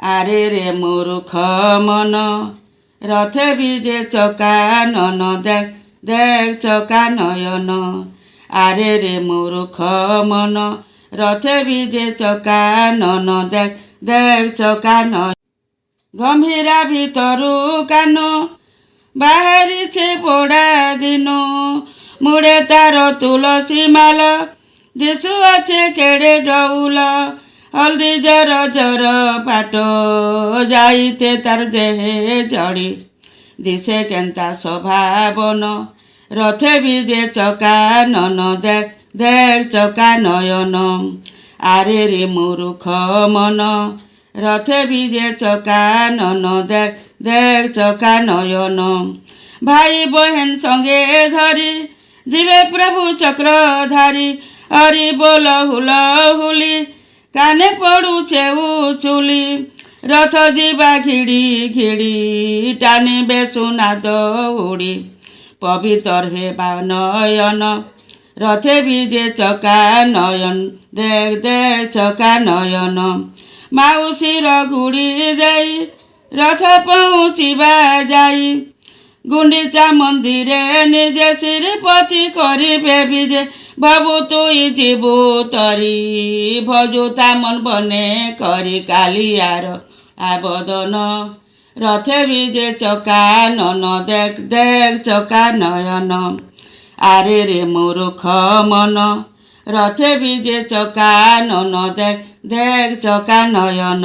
আরে রে মূর্খ মন রথে বিজে চকা নন দেখ দেখ চকা নয়ন। আরে রে মূর্খ মন রথে বিজে চকা নন দেখ দেখ চকা নয়ন। গম্ভীরা ভিতরু কান বাহারিছে পোড়া দিন, মুড়ে তার তুলসী মাল দিশুଅছে কেড়ে ডৌল। হলদি জর জর পাট যাইতে তার দেহে চড়ি, দিশে কেন্তা স্বভাবন রথে বিজে চকা নন দেখ দেখ চকা নয়ন। আরে রে মূর্খ মন রথে বিজে চকা নন দেখ দেখ চকা নয়ন। ভাই বহেন সঙ্গে ধরি জীবে প্রভু চক্রধারী, হরি বল হুল হুলি কানে পড়ুছে উচুলি। রথ ଯିବା ঘিড়ি ঘিড়ি টানিবে সোনা দৌড়ি, পবিতর হেবা নয়ন রথে বিজে চকা নয়ন দেখ দেখ চকা নয়ন। মাউসীর গুড়ি যাই রথ পৌঁছিবা যাই, গুଣ୍ଡିଚା মন্দিরে নিজে শ্রীপতি করিবে বিজে। ভাবু তুই ଯିବୁ তরি ভজু তামন বনে করি কালিয়ার আবদন। রথে বিজে চকা নন দেখ দেখ চকা নয়ন। আরে রে মূর্খ মন রথে বিজে চকা নন দেখ দেখ চকা নয়ন।